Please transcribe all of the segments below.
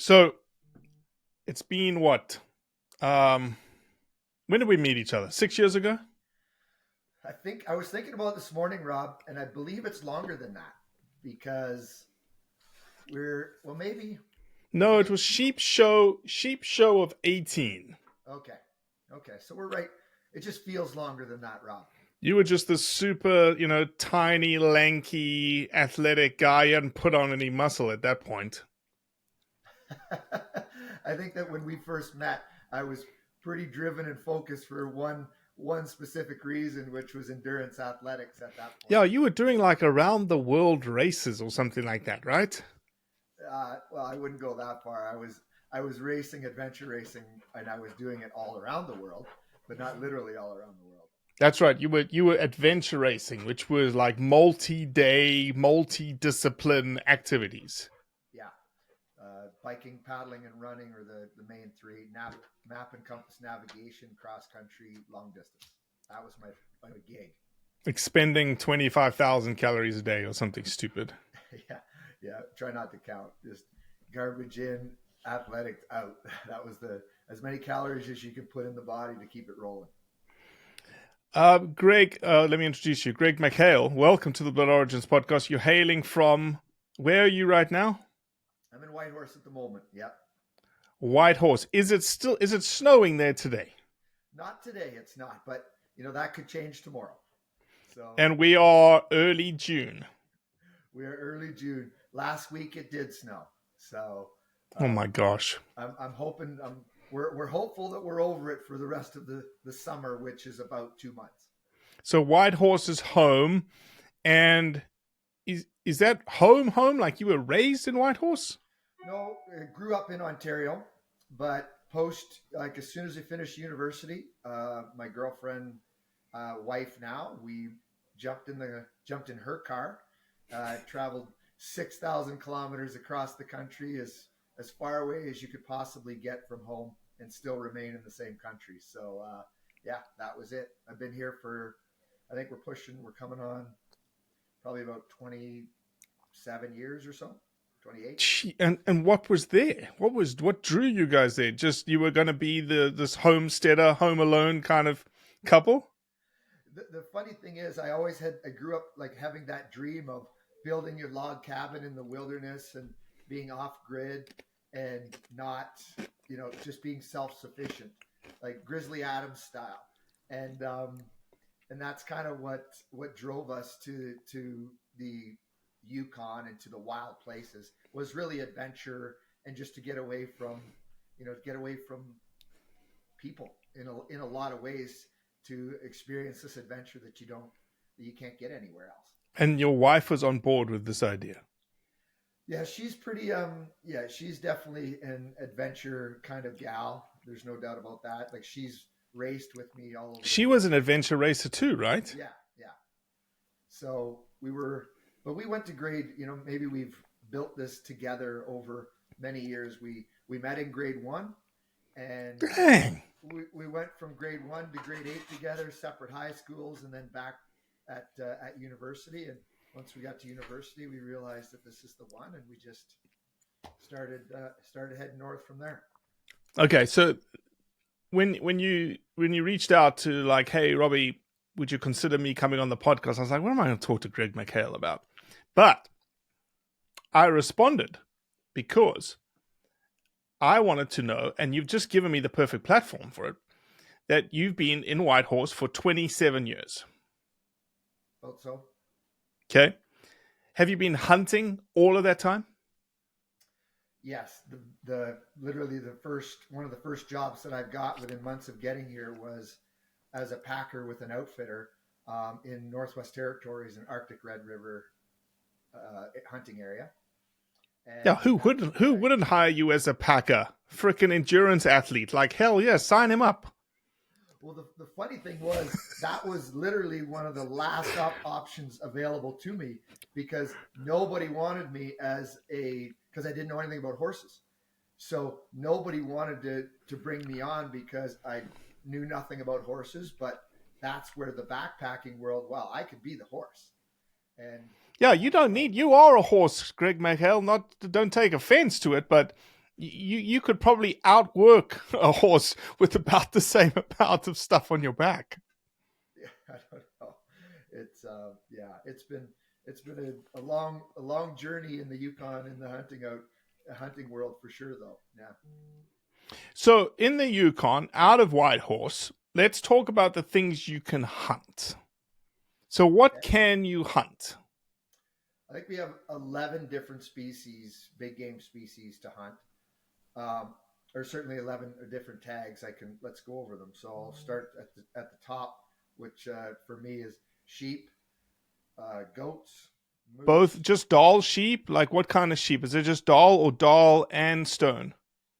So it's been what? Um, when did we meet each other? 6 years ago? I was thinking about it this morning, Rob, and I believe it's longer than that because maybe was No, it it was 18? Sheep Show of 18. Okay. Okay. So we're right. It just feels longer than that, Rob. You were just this super, tiny, lanky, athletic guy. You hadn't put on any muscle at that point. I think that when we first met, I was pretty driven and focused for one specific reason, which was endurance athletics at that point. Yeah, you were doing like around the world races or something like that, right? Well, I wouldn't go that far. I was racing adventure racing, and I was doing it all around the world, but not literally all around the world. That's right. You were adventure racing, which was like multi-day, multi-discipline activities. Yeah, biking, paddling, and running are the main three. Map and compass navigation, cross country, long distance. That was my gig. Expending 25,000 calories a day or something stupid. Yeah, yeah. Try not to count. Just garbage in, athletics out. That was the as many calories as you could put in the body to keep it rolling. Greg, let me introduce you. Greg McHale, welcome to the Blood Origins podcast. You're hailing from, where are you right now? I'm in Whitehorse at the moment. Yep. Whitehorse. Is it snowing there today? Not today. It's not, but that could change tomorrow. So And we are early June. we are early June. Last week it did snow. So Oh my gosh. I'm hoping we're hopeful that we're over it for the rest of the summer, which is about 2 months. So Whitehorse is home, and is that home? Like you were raised in Whitehorse? No, I grew up in Ontario, but as soon as I finished university, my girlfriend, wife now, we jumped in her car, traveled 6,000 kilometers across the country, as far away as you could possibly get from home, and still remain in the same country. So yeah, that was it. I've been here for, I think we're coming on probably about 27 years or so. 28. And what was there? What drew you guys there? Just you were going to be this homesteader, home alone kind of couple? The funny thing is, I grew up like having that dream of building your log cabin in the wilderness and being off grid and not, just being self-sufficient, like Grizzly Adams style. And that's kind of what drove us to the Yukon and to the wild places, was really adventure, and just to get away from, people in a lot of ways, to experience this adventure that you can't get anywhere else. And your wife was on board with this idea. Yeah, she's she's definitely an adventure kind of gal. There's no doubt about that. Like, she's raced with me all over the She was place. an adventure racer too, right? Yeah, yeah. So we went to grade, maybe we've built this together over many years. We met in grade one, and Dang. we went from grade one to grade eight together, separate high schools, and then back at university. And once we got to university, we realized that this is the one, and we just started heading north from there. Okay, so when you reached out to, like, hey Robbie, would you consider me coming on the podcast? I was like, what am I going to talk to Greg McHale about? But I responded because I wanted to know, and you've just given me the perfect platform for it, that you've been in Whitehorse for 27 years. Thought so. Okay. Have you been hunting all of that time? Yes, the literally one of the first jobs that I've got within months of getting here was as a packer with an outfitter, in Northwest Territories and Arctic Red River hunting area. Yeah, And who wouldn't hire you as a packer? Freaking endurance athlete. Like, hell yeah, sign him up. Well, the funny thing was, that was literally one of the last options available to me, because nobody wanted me because I didn't know anything about horses. So nobody wanted to bring me on because I knew nothing about horses. But that's where the backpacking world, well, I could be the horse. And Yeah, you are a horse, Greg McHale. Don't take offense to it, but you could probably outwork a horse with about the same amount of stuff on your back. Yeah, I don't know. It's yeah, it's been a long journey in the Yukon in the hunting world for sure though. Yeah. So in the Yukon, out of Whitehorse, let's talk about the things you can hunt. So what Okay. can you hunt? I think we have 11 different species, big game species to hunt. Or certainly 11 different tags. Let's go over them. So I'll start at the top, which for me is sheep, goats, Both moose. just doll sheep? Like what kind of sheep? Is it just doll or doll and stone?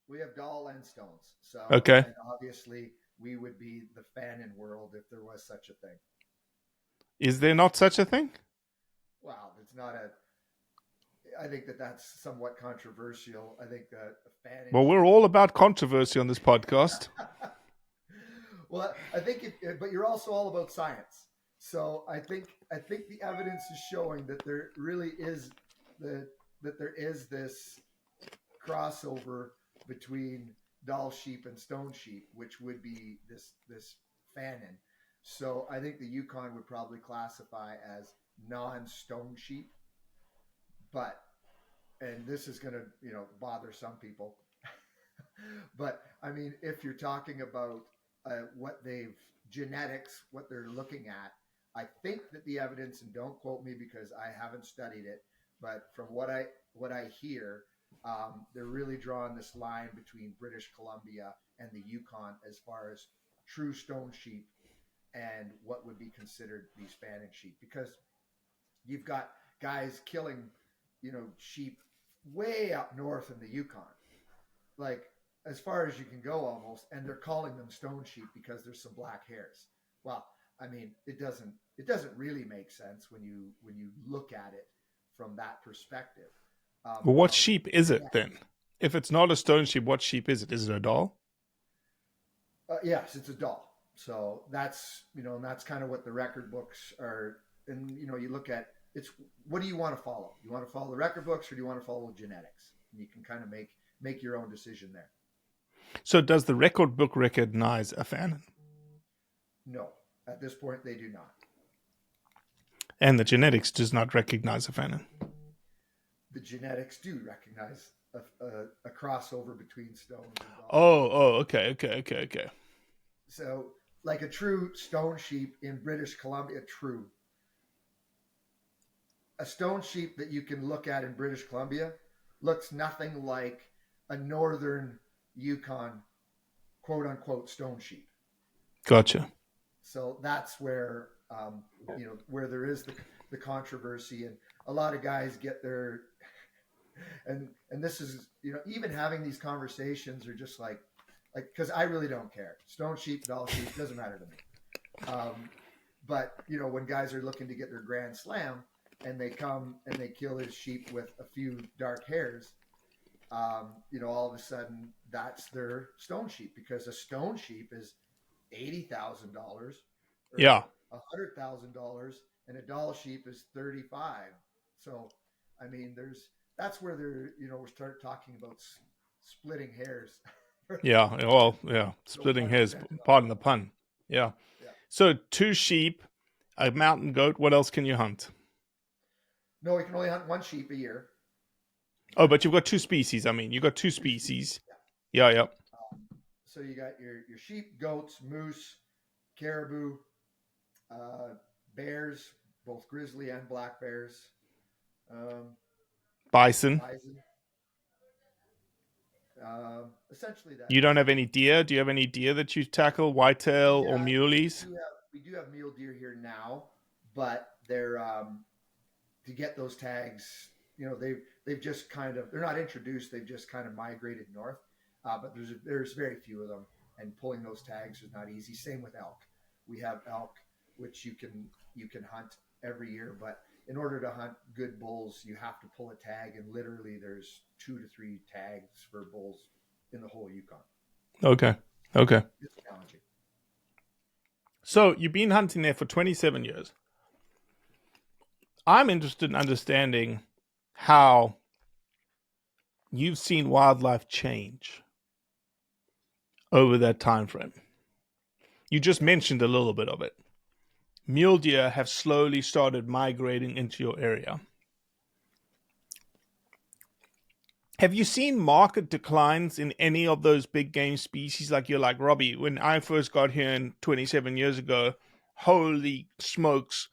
We have doll and stones. So, Okay. and obviously we would be the Fannin world if there was such a thing. Is there not such a thing? Wow, it's not a. I think that's somewhat controversial. I think that a Fannin Well, we're sheep. all about controversy on this podcast. Well, I think, but you're also all about science. So I think the evidence is showing that there really is that there is this crossover between doll sheep and stone sheep, which would be this Fannin. So I think the Yukon would probably classify as non-stone sheep, but and this is going to bother some people. But I mean, if you're talking about what they've genetics, what they're looking at, I think that the evidence, and don't quote me because I haven't studied it, but from what I hear, they're really drawing this line between British Columbia and the Yukon as far as true stone sheep and what would be considered these Fannin sheep, because you've got guys killing, sheep way up north in the Yukon, like as far as you can go almost, and they're calling them stone sheep because there's some black hairs. Well, I mean, it doesn't really make sense when you look at it from that perspective. Well, what Now, sheep is it genetics. then? If it's not a stone sheep, what sheep is it? Is it a doll? Yes, it's a doll. So that's kind of what the record books are. And you look at it's what do you want to follow? You want to follow the record books, or do you want to follow genetics? And you can kind of make your own decision there. So does the record book recognize a Fannin? No, at this point they do not. And the genetics does not recognize a Fannin. The genetics do recognize a crossover between stones and dogs. Okay. So, like a true stone sheep in British Columbia, a stone sheep that you can look at in British Columbia looks nothing like a northern Yukon quote unquote stone sheep. Gotcha. So that's where where there is the controversy, and a lot of guys get their and this is even having these conversations are just like because I really don't care, stone sheep, doll sheep, doesn't matter to me. But when guys are looking to get their grand slam and they come and they kill his sheep with a few dark hairs, all of a sudden that's their stone sheep, because a stone sheep is $80,000 Yeah. or $100,000, and a doll sheep is 35. So, I mean, that's where we start talking about splitting hairs. Yeah. Well, yeah. No Splitting pun hairs. intended on Pardon that the one. pun. Yeah. Yeah. So 2 sheep, a mountain goat. What else can you hunt? No, we can only hunt one sheep a year. Oh, But but you've got 2 species. I mean, you've got 2 two species. species. Yeah. So you got your sheep, goats, moose, caribou, uh, bears, both grizzly and black bears, um, Bison. bison. Essentially, You don't that's have any deer? Do you have any deer that you tackle? Whitetail or yeah. muleys? We do have mule deer here now, but they're to get those tags. They've just kind of they're not introduced. They've just kind of migrated north. But there's very few of them, and pulling those tags is not easy. Same with elk. We have elk, which you can hunt every year, but in order to hunt good bulls, you have to pull a tag, and literally there's 2 to 3 tags for bulls in the whole Yukon. Okay. It's challenging. So you've been hunting there for 27 years. I'm interested in understanding how you've seen wildlife change over that time frame. You just mentioned a little bit of it. Mule deer have slowly started migrating into your area. Have you seen market declines in any of those big game species? Like you're like, Robbie, when I first got here 27 years ago, holy smokes,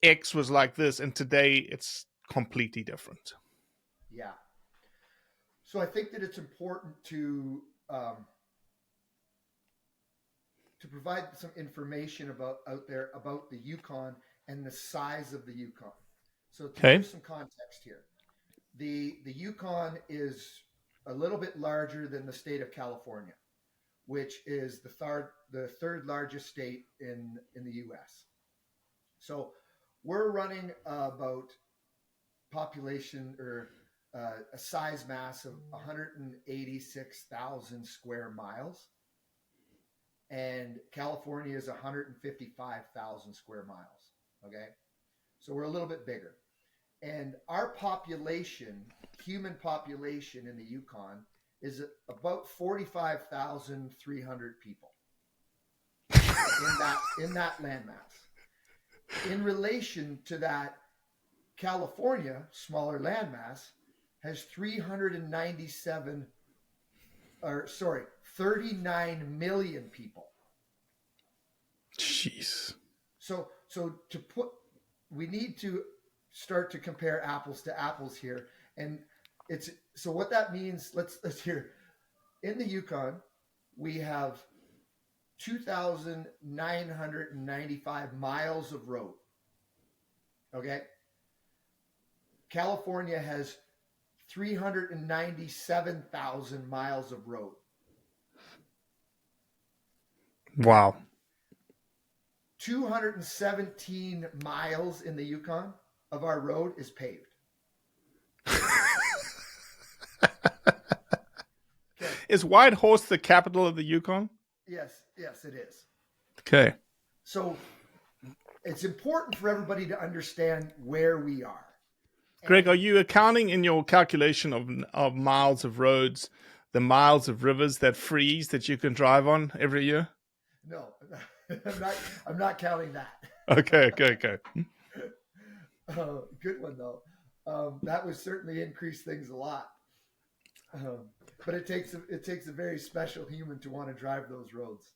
X was like this, and today it's completely different. Yeah. So I think that it's important to provide some information about out there about the Yukon and the size of the Yukon. So to Okay. give some context here, the Yukon is a little bit larger than the state of California, which is the third largest state in the U.S. So we're running about population or a size mass of 186,000 square miles, and California is 155,000 square miles. Okay, so we're a little bit bigger, and our population, human population in the Yukon, is about 45,300 people in that landmass. In relation to that, California, smaller landmass, has 39 million people. Jeez. So we need to start to compare apples to apples here, and so what that means. Let's hear. In the Yukon, we have 2,995 miles of road. Okay. California has 397,000 miles of road. Wow. 217 miles in the Yukon of our road is paved. Okay. Is Whitehorse the capital of the Yukon? Yes, it is. Okay. So it's important for everybody to understand where we are. Greg, are you accounting in your calculation of miles of roads the miles of rivers that freeze that you can drive on every year? No, I'm not counting that. Okay. Good one though. That would certainly increase things a lot. But it takes a very special human to want to drive those roads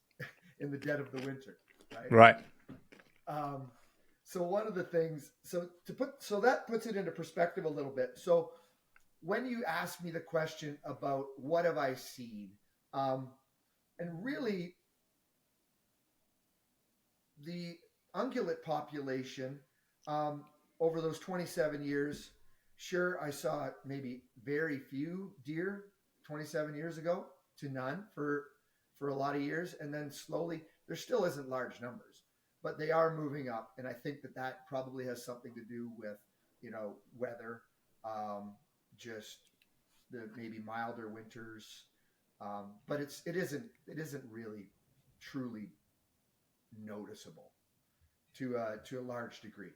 in the dead of the winter, right? Right. So one of the things, so that puts it into perspective a little bit. So when you ask me the question about what have I seen, and really the ungulate population over those 27 years, sure, I saw maybe very few deer 27 years ago to none for a lot of years, and then slowly there still isn't large numbers, but they are moving up, and I think that probably has something to do with weather, just the maybe milder winters, but it isn't really truly noticeable to a large degree.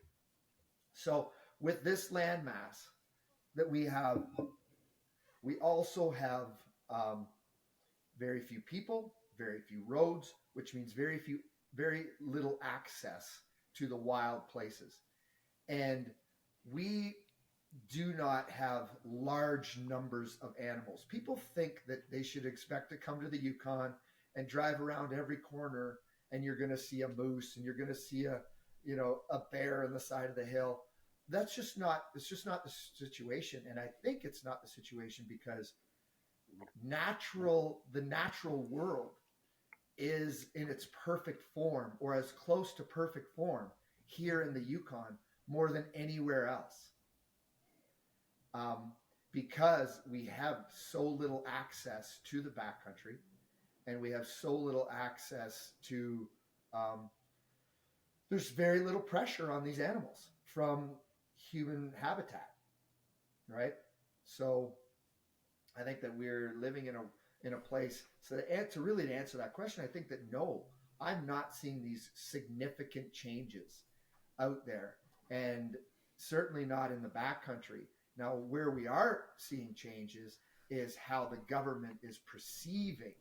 So with this landmass that we have, we also have very few people, very few roads, which means very little access to the wild places. And we do not have large numbers of animals. People think that they should expect to come to the Yukon and drive around every corner and you're going to see a moose and you're going to see a bear on the side of the hill. It's just not the situation. And I think it's not the situation because the natural world is in its perfect form, or as close to perfect form, here in the Yukon more than anywhere else. Because we have so little access to the backcountry, and we have so little access to, there's very little pressure on these animals from human habitat, right? So I think that we're living in a place. So to answer that question, I think that no, I'm not seeing these significant changes out there, and certainly not in the backcountry. Now, where we are seeing changes is how the government is perceiving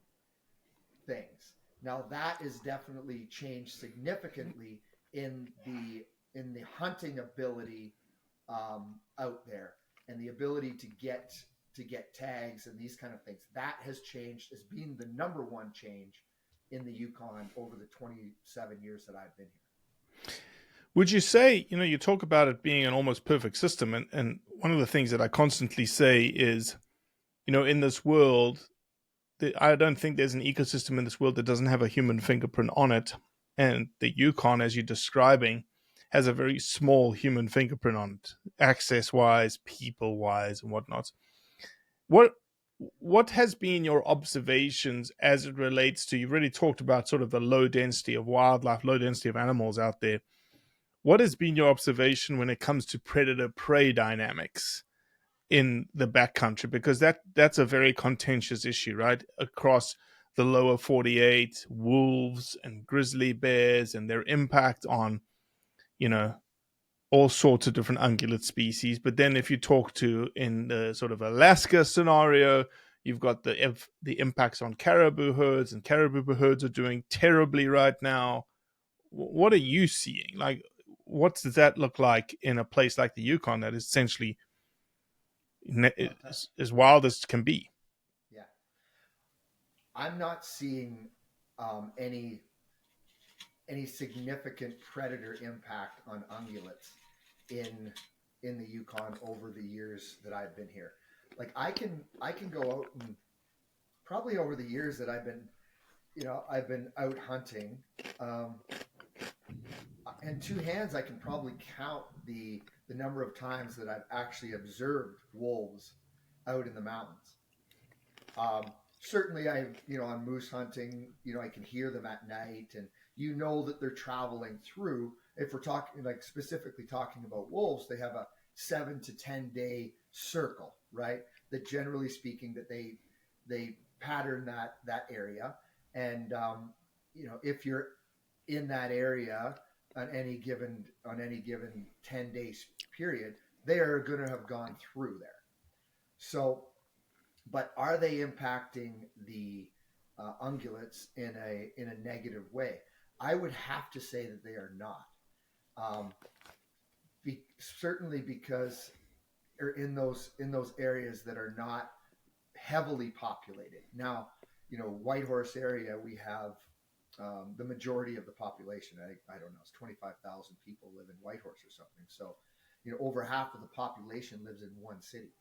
things. Now, that is definitely changed significantly in the hunting ability out there, and the ability to get tags and these kind of things. That has changed as being the number one change in the Yukon over the 27 years that I've been here. Would you say, you talk about it being an almost perfect system, and one of the things that I constantly say is, in this world, I don't think there's an ecosystem in this world that doesn't have a human fingerprint on it. And the Yukon, as you're describing, has a very small human fingerprint on it, access wise, people wise, and whatnot. What has been your observations as it relates to, you've already talked about sort of the low density of wildlife, low density of animals out there. What has been your observation when it comes to predator prey dynamics in the backcountry? Because that's a very contentious issue, right? Across the lower 48, wolves and grizzly bears and their impact on, all sorts of different ungulate species. But then if you talk to in the sort of Alaska scenario, you've got the impacts on caribou herds, and caribou herds are doing terribly right now. What are you seeing? Like, what does that look like in a place like the Yukon that is essentially as wild as can be? Yeah, I'm not seeing any significant predator impact on ungulates in the Yukon over the years that I've been here. Like I can go out and probably over the years that I've been out hunting, in two hands I can probably count the number of times that I've actually observed wolves out in the mountains. Certainly on moose hunting, I can hear them at night, and that they're traveling through. If we're talking like specifically talking about wolves, they have a 7 to 10 day circle, right? That generally speaking, that they pattern that area, and if you're in that area on any given 10 days period, they are going to have gone through there. So, but are they impacting the ungulates in a negative way? I would have to say that they are not. Certainly because they're in those areas that are not heavily populated. Now, Whitehorse area, we have the majority of the population. I don't know, it's 25,000 people live in Whitehorse or something. So, over half of the population lives in one city.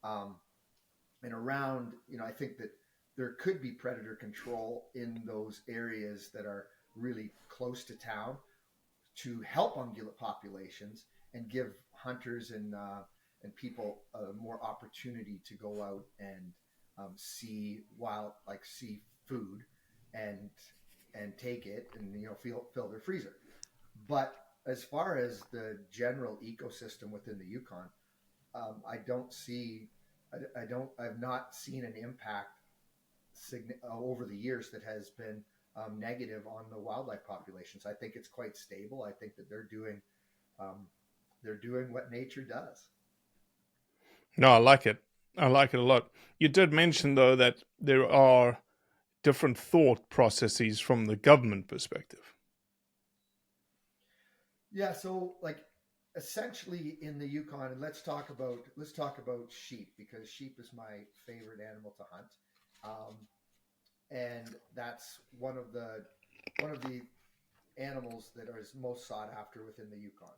And around, I think that there could be predator control in those areas that are really close to town to help ungulate populations and give hunters and people more opportunity to go out and see food and take it and fill their freezer. But as far as the general ecosystem within the Yukon, I've not seen an impact over the years that has been negative on the wildlife populations. I think it's quite stable. I think that they're doing what nature does. No, I like it. I like it a lot. You did mention though that there are different thought processes from the government perspective. Yeah, so like essentially in the Yukon, and let's talk about sheep, because sheep is my favorite animal to hunt, and that's one of the animals that is most sought after within the Yukon.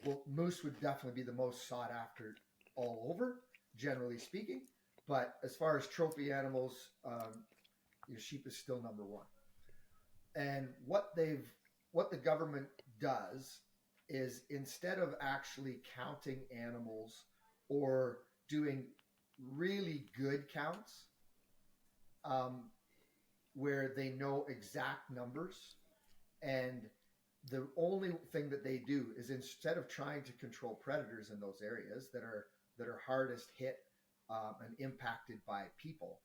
Well, moose would definitely be the most sought after all over, generally speaking. But as far as trophy animals, sheep is still number one. And what the government does is, instead of actually counting animals or doing really good counts, where they know exact numbers, and the only thing that they do is, instead of trying to control predators in those areas that are hardest hit and impacted by people,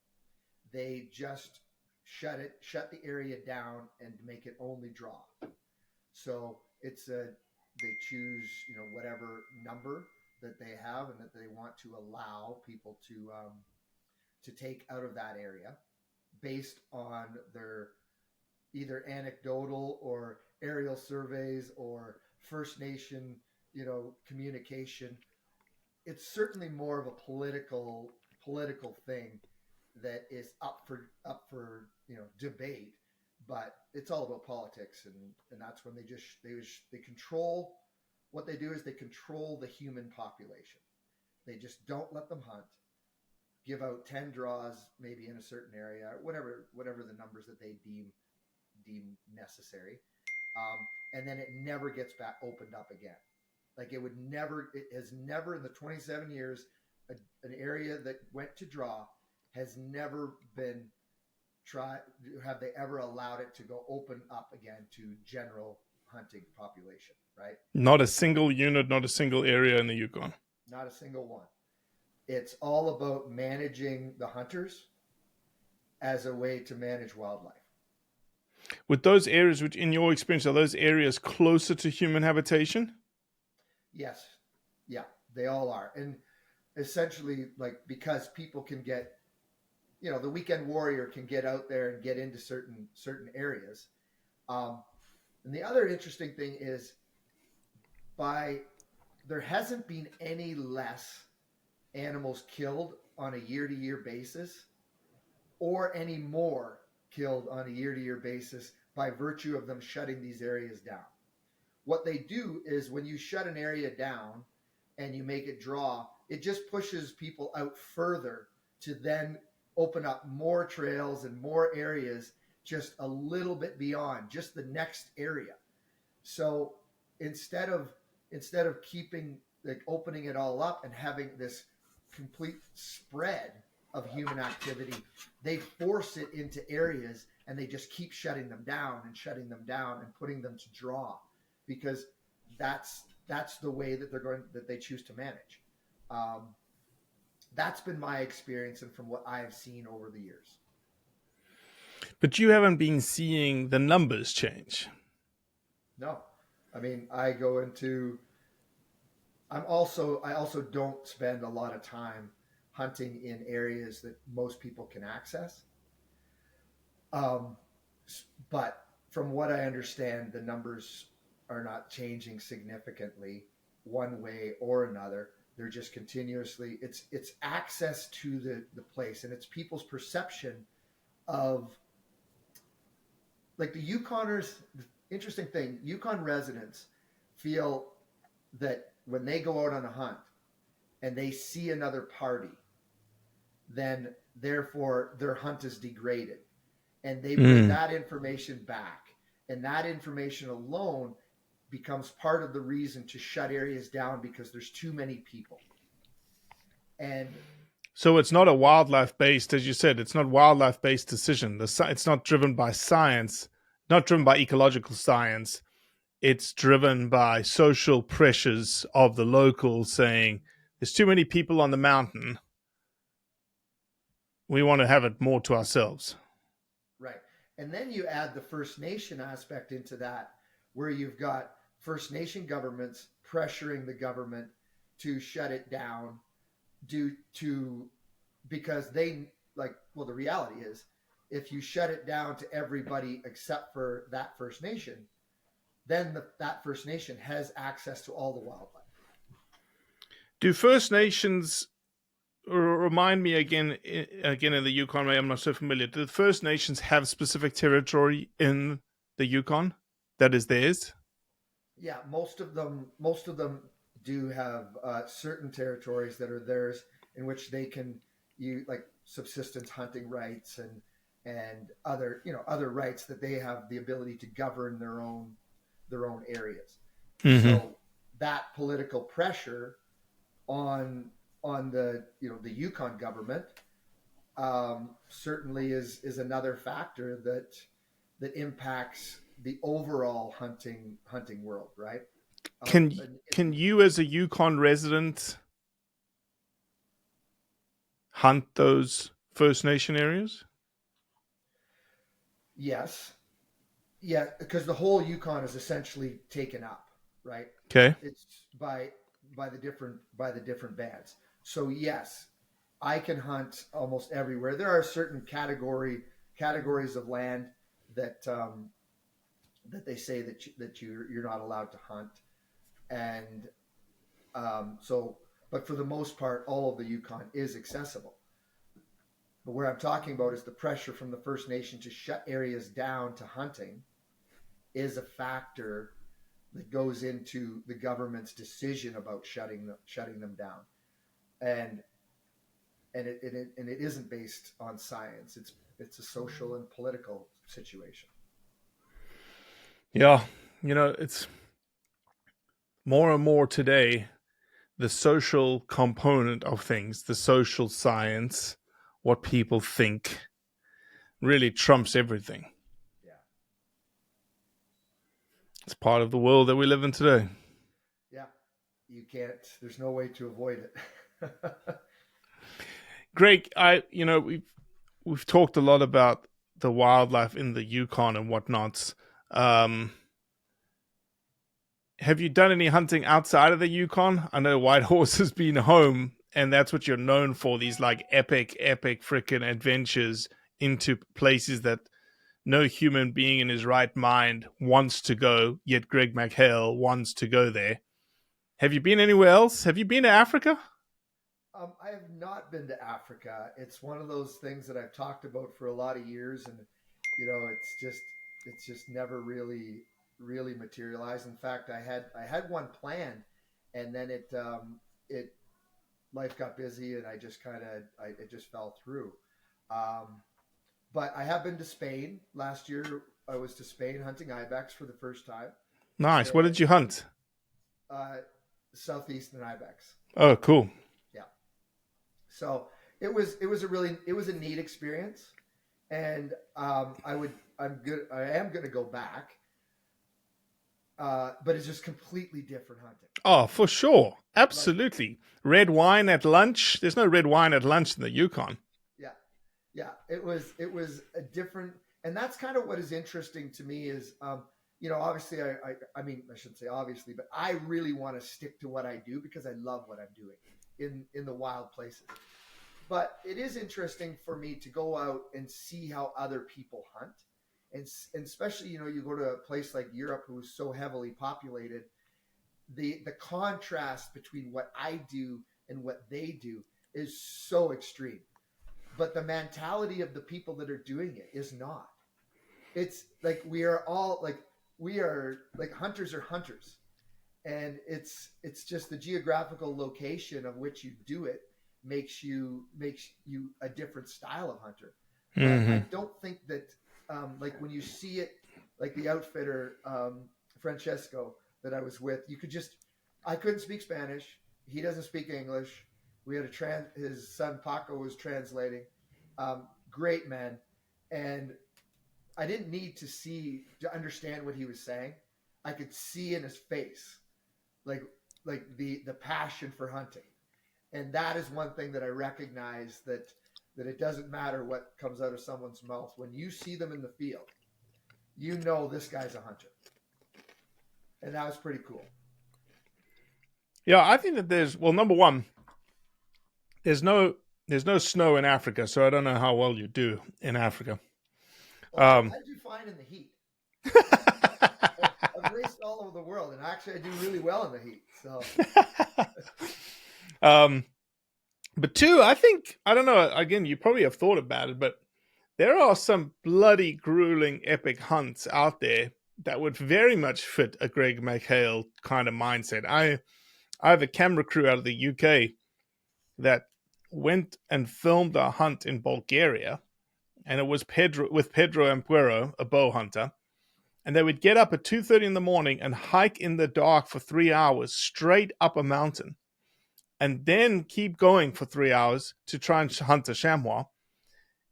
they just shut the area down and make it only draw. So they choose whatever number that they have and that they want to allow people to take out of that area based on their either anecdotal or aerial surveys or First Nation, communication. It's certainly more of a political thing that is up for debate, but it's all about politics, and that's when they control. What they do is they control the human population. They just don't let them hunt. Give out 10 draws, maybe in a certain area, whatever the numbers that they deem necessary, and then it never gets back opened up again. Like it has never in the 27 years, an area that went to draw has never been tried. Have they ever allowed it to go open up again to general hunting population? Right? Not a single unit, not a single area in the Yukon. Not a single one. It's all about managing the hunters as a way to manage wildlife. With those areas, which in your experience, are those areas closer to human habitation? Yes. Yeah, they all are. And essentially, like, because people can get, the weekend warrior can get out there and get into certain areas. And the other interesting thing is there hasn't been any less animals killed on a year-to-year basis or any more killed on a year-to-year basis by virtue of them shutting these areas down. What they do is when you shut an area down and you make it draw, it just pushes people out further to then open up more trails and more areas just a little bit beyond just the next area. So instead of keeping, like, opening it all up and having this complete spread of human activity, they force it into areas and they just keep shutting them down and putting them to draw, because that's the way that they choose to manage. That's been my experience and from what I have seen over the years. But you haven't been seeing the numbers change. No, I mean, I also don't spend a lot of time hunting in areas that most people can access. But from what I understand, the numbers are not changing significantly one way or another. They're just continuously, it's access to the place, and it's people's perception of, like, the Yukoners. The interesting thing, Yukon residents feel that when they go out on a hunt and they see another party, then therefore their hunt is degraded, and they bring that information back, and that information alone becomes part of the reason to shut areas down, because there's too many people. And so it's not a wildlife-based, as you said, it's not wildlife-based decision. It's not driven by science, not driven by ecological science. It's driven by social pressures of the locals saying, there's too many people on the mountain. We want to have it more to ourselves. Right. And then you add the First Nation aspect into that, where you've got First Nation governments pressuring the government to shut it down because they, like, well, the reality is, if you shut it down to everybody except for that First Nation, then that First Nation has access to all the wildlife. Do First Nations, remind me again in the Yukon, I'm not so familiar, do the First Nations have specific territory in the Yukon that is theirs? Yeah, most of them do have certain territories that are theirs, in which they can use, like, subsistence hunting rights and other rights that they have the ability to govern their own areas. Mm-hmm. So that political pressure on the the Yukon government certainly is another factor that impacts the overall hunting world, right? Can you, as a Yukon resident, hunt those First Nation areas? Yes. Yeah, because the whole Yukon is essentially taken up, right? Okay. It's by by the different bands. So yes, I can hunt almost everywhere. There are certain categories of land that that they say that you're not allowed to hunt, and so, but for the most part, all of the Yukon is accessible. But where I'm talking about is the pressure from the First Nation to shut areas down to hunting is a factor that goes into the government's decision about shutting them down, and it isn't based on science. It's a social and political situation. Yeah, it's more and more today, the social component of things, the social science, what people think, really trumps everything. Yeah, It's part of the world that we live in today. yeah. You can't. There's no way to avoid it. Greg, we've talked a lot about the wildlife in the Yukon and whatnots. Have you done any hunting outside of the Yukon? I know Whitehorse has been home, and that's what you're known for, these like epic freaking adventures into places that no human being in his right mind wants to go, yet Greg McHale wants to go there. Have you been anywhere else? Have you been to Africa? I have not been to Africa. It's one of those things that I've talked about for a lot of years, and it's just never really materialized. In fact, I had one planned, and then it life got busy, and I just it just fell through. Um, but I have been to Spain last year. I was to Spain hunting ibex for the first time, Nice. What and did you hunt? uh, southeastern ibex. Oh, cool. Yeah. So it was a neat experience, and I am going to go back, but it's just completely different hunting. Oh, for sure. Like, Absolutely. Red wine at lunch. There's no red wine at lunch in the Yukon. yeah, yeah, it was a different, and that's kind of what is interesting to me is, obviously I mean, I shouldn't say obviously, but I really want to stick to what I do because I love what I'm doing in the wild places. But it is interesting for me to go out and see how other people hunt, and especially you go to a place like Europe, who is so heavily populated. The contrast between what I do and what they do is so extreme. But the mentality of the people that are doing it is not. It's like we are like hunters are hunters, and it's just the geographical location of which you do it makes you a different style of hunter. But I Mm-hmm. don't think that like when you see it, like the outfitter Francesco that I was with, I couldn't speak Spanish. He doesn't speak English. We had his son Paco was translating. Great man, and I didn't need to understand what he was saying. I could see in his face, like the passion for hunting, and that is one thing that I recognize, that it doesn't matter what comes out of someone's mouth. When you see them in the field, this guy's a hunter, and that was pretty cool. Yeah, I think that number one, there's no snow in Africa, so I don't know how well you do in Africa. Well, I do fine in the heat. I've raced all over the world, and actually, I do really well in the heat. So, um, but two, I don't know. Again, you probably have thought about it, but there are some bloody grueling epic hunts out there that would very much fit a Greg McHale kind of mindset. I have a camera crew out of the UK that went and filmed a hunt in Bulgaria, and it was Pedro Ampuero, a bow hunter, and they would get up at 2:30 in the morning and hike in the dark for 3 hours straight up a mountain, and then keep going for 3 hours to try and hunt a chamois.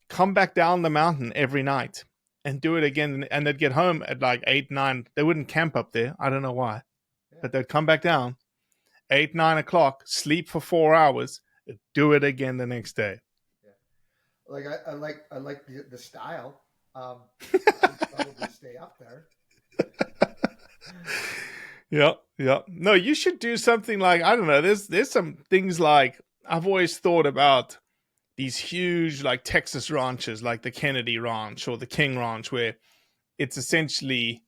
Come back down the mountain every night and do it again, and they'd get home at like 8, 9. They wouldn't camp up there. I don't know why, yeah, but they'd come back down 8, 9 o'clock, sleep for 4 hours, do it again the next day. yeah. Like I like the style. I would probably stay up there. Yeah. Yeah. No, you should do something like, I don't know, there's some things like I've always thought about these huge like Texas ranches like the Kennedy Ranch or the King Ranch where it's essentially,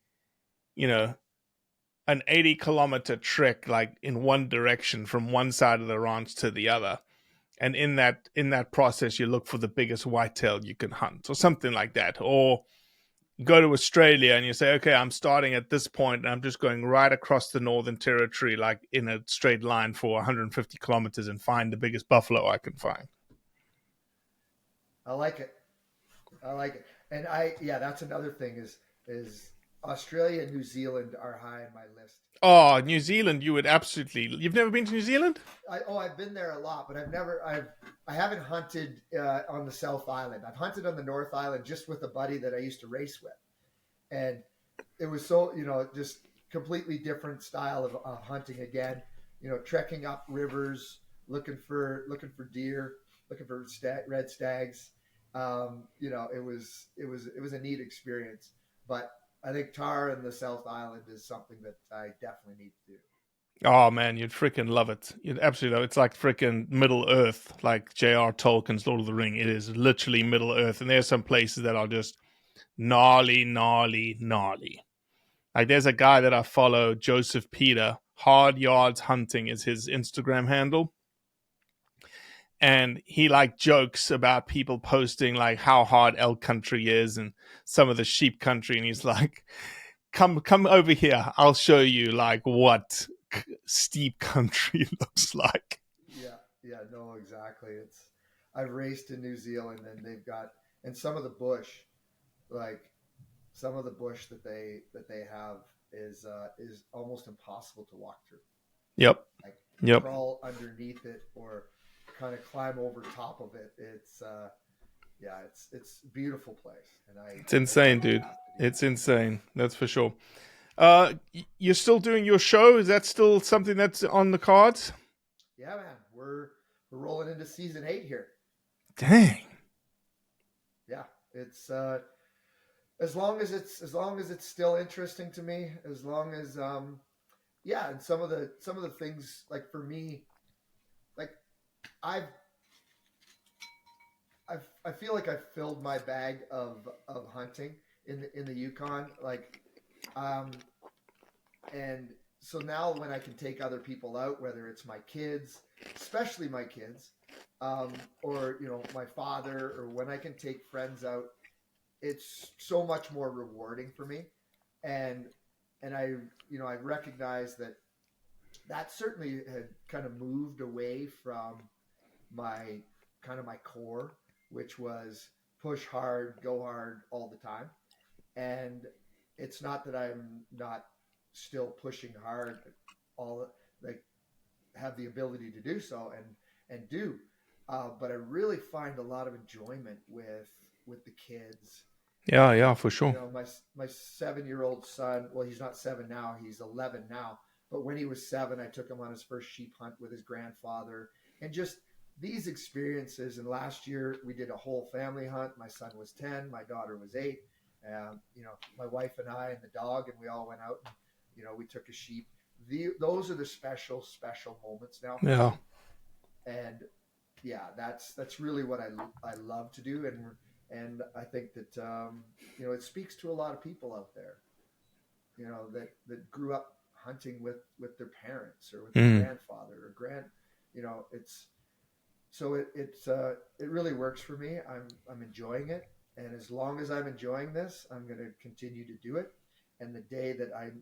you know, an 80-kilometer trek like in one direction from one side of the ranch to the other. And in that process you look for the biggest whitetail you can hunt or something like that. Or you go to Australia and you say, okay, I'm starting at this point and I'm just going right across the Northern Territory, like in a straight line for 150 kilometers and find the biggest buffalo I can find. I like it. I like it. And yeah, that's another thing is Australia and New Zealand are high on my list. Oh, New Zealand, you would absolutely. You've never been to New Zealand? I've been there a lot, but I haven't hunted on the South Island. I've hunted on the North Island just with a buddy that I used to race with, and it was so just completely different style of hunting again. Trekking up rivers, looking for deer, looking for red stags. It was a neat experience, but I think Tar and the South Island is something that I definitely need to do. Oh man, you'd freaking love it. You'd absolutely love it. It's like freaking Middle Earth, like J.R. Tolkien's Lord of the Ring. It is literally Middle Earth, and there's some places that are just gnarly, gnarly, gnarly. Like there's a guy that I follow, Joseph Peter. Hard Yards Hunting is his Instagram handle, and he like jokes about people posting like how hard elk country is and some of the sheep country, and he's like, come over here, I'll show you like what steep country looks like. Yeah, yeah, no, exactly. I've raced in New Zealand, and they've got and like some of the bush that they have is almost impossible to walk through. Yep. Like Yep. crawl underneath it or kind of climb over top of it. Yeah, it's a beautiful place, and It's I insane, definitely dude. have to do It's that. insane. That's for sure. You're still doing your show? Is that still something that's on the cards? Yeah, man, we're rolling into season 8 here. Dang. Yeah, it's as long as it's still interesting to me, as long as yeah, and some of the things like for me, like I've I feel like I've filled my bag of hunting in the Yukon, like um and so now when I can take other people out, whether it's my kids, especially my kids, or my father, or when I can take friends out, it's so much more rewarding for me, and I recognize that certainly had kind of moved away from my my core, which was push hard, go hard all the time. And it's not that I'm not still pushing hard, all like have the ability to do so and do, but I really find a lot of enjoyment with the kids. Yeah, yeah, for sure. My 7-year-old son. Well, he's not 7 now; he's 11 now. But when he was 7, I took him on his first sheep hunt with his grandfather, and just these experiences. And last year we did a whole family hunt. My son was 10, my daughter was 8. My wife and I and the dog, and we all went out. And, we took a sheep. Those are the special moments now for Yeah. me. And yeah, that's really what I love to do, and I think that it speaks to a lot of people out there, that grew up hunting with their parents or with their Mm. grandfather or it's so it really works for me. I'm enjoying it, and as long as I'm enjoying this, I'm going to continue to do it. And the day that I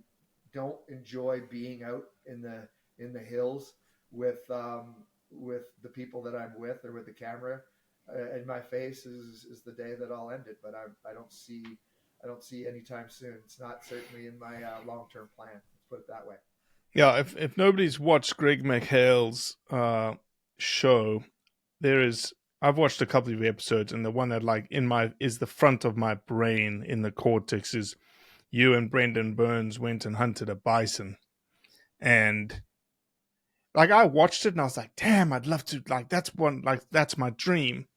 don't enjoy being out in the hills with the people that I'm with or with the camera in my face is the day that I'll end it. But I don't see anytime soon. It's not certainly in my long-term plan. Let's put it that way. Yeah, if nobody's watched Greg McHale's show, there is I've watched a couple of episodes, and the one that like in my is the front of my brain in the cortex is you and Brendan Burns went and hunted a bison. And like I watched it and I was like, damn, I'd love to, like that's my dream.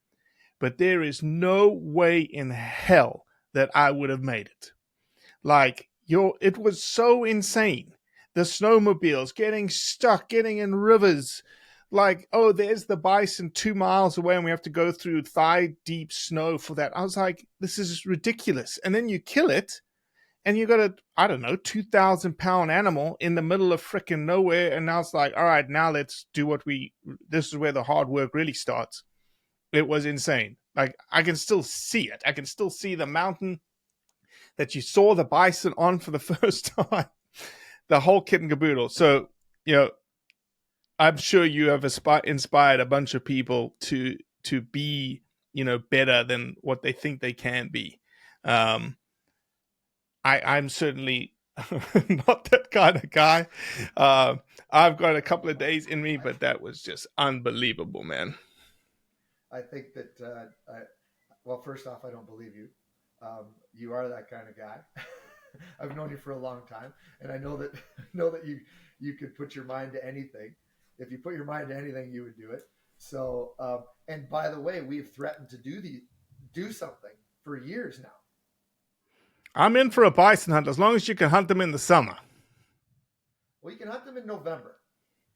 But there is no way in hell that I would have made it. Like it was so insane the snowmobiles, getting stuck, getting in rivers. Like, oh, there's the bison 2 miles away and we have to go through thigh deep snow for that. I was like, this is ridiculous. And then you kill it and you got a, I don't know, 2,000-pound animal in the middle of freaking nowhere. And now it's like, all right, now let's do this is where the hard work really starts. It was insane. Like, I can still see it. I can still see the mountain that you saw the bison on for the first time. The whole kit and caboodle. So, I'm sure you have inspired a bunch of people to be, better than what they think they can be. I'm certainly not that kind of guy. I've got a couple of days in me, but that was just unbelievable, man. I think that, well, first off, I don't believe you. You are that kind of guy. I've known you for a long time, and I know that you could put your mind to anything. If you put your mind to anything, you would do it. So, and by the way, we've threatened to do something for years now. I'm in for a bison hunt as long as you can hunt them in the summer. Well, you can hunt them in November,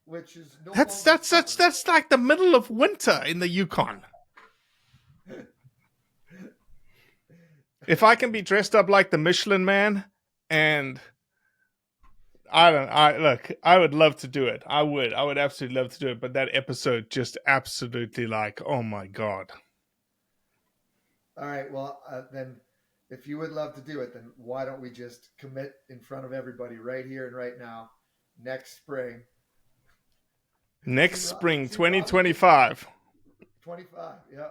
which is that's like the middle of winter in the Yukon. If I can be dressed up like the Michelin Man, and I would love to do it. I would absolutely love to do it. But that episode just absolutely oh my God. All right. Well, then if you would love to do it, then why don't we just commit in front of everybody right here and right now, next spring. Next spring, 2025. 25, yeah.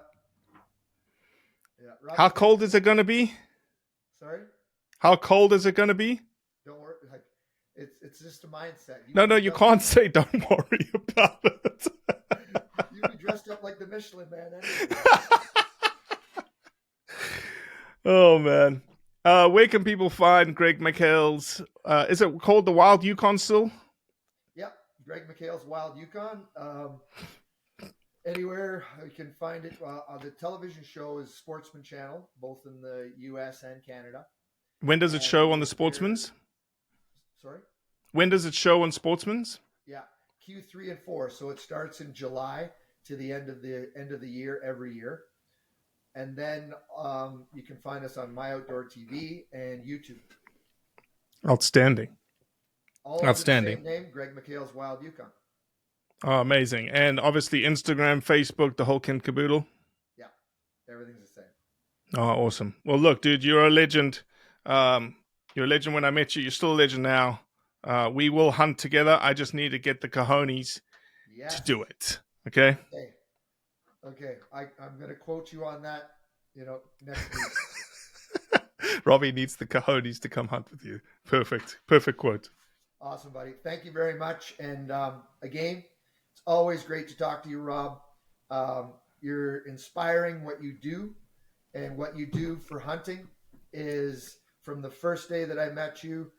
Robbie, how cold is it going to be? Sorry? How cold is it going to be? Don't worry. It's just a mindset. You can't say don't worry about it. You be dressed up like the Michelin Man anyway. Oh, man. Where can people find Greg McHale's? Is it called the Wild Yukon still? Yep. Greg McHale's Wild Yukon. Anywhere you can find it. The television show is Sportsman Channel, both in the U.S. and Canada. When does it show on the Sportsman's? Sorry? When does it show on Sportsman's? Yeah, Q3 and 4. So it starts in July to the end of the year every year. And then you can find us on My Outdoor TV and YouTube. Outstanding. All outstanding. Under the same name, Greg McHale's Wild Yukon. Oh, amazing. And obviously Instagram, Facebook, the whole kit and caboodle. Yeah, everything's the same. Oh, awesome. Well, look, dude, you're a legend. You're a legend when I met you. You're still a legend now. We will hunt together. I just need to get the cojones to do it. Okay? Okay. I'm going to quote you on that, next week. Robbie needs the cojones to come hunt with you. Perfect quote. Awesome, buddy. Thank you very much. And again, it's always great to talk to you, Rob. You're inspiring what you do, and what you do for hunting is from the first day that I met you,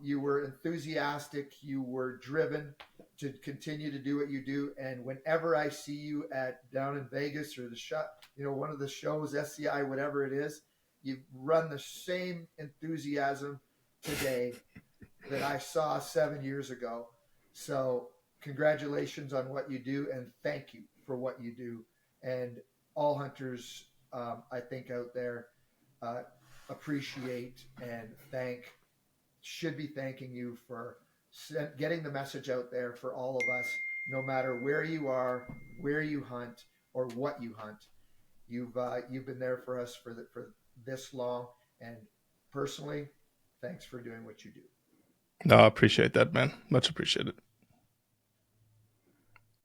you were enthusiastic, you were driven to continue to do what you do. And whenever I see you down in Vegas or one of the shows, SCI, whatever it is, you run the same enthusiasm today that I saw 7 years ago. So congratulations on what you do, and thank you for what you do. And all hunters, I think out there, appreciate and should be thanking you for getting the message out there for all of us, no matter where you are, where you hunt, or what you hunt. You've been there for us for this long, and personally, thanks for doing what you do. No, I appreciate that, man. Much appreciated.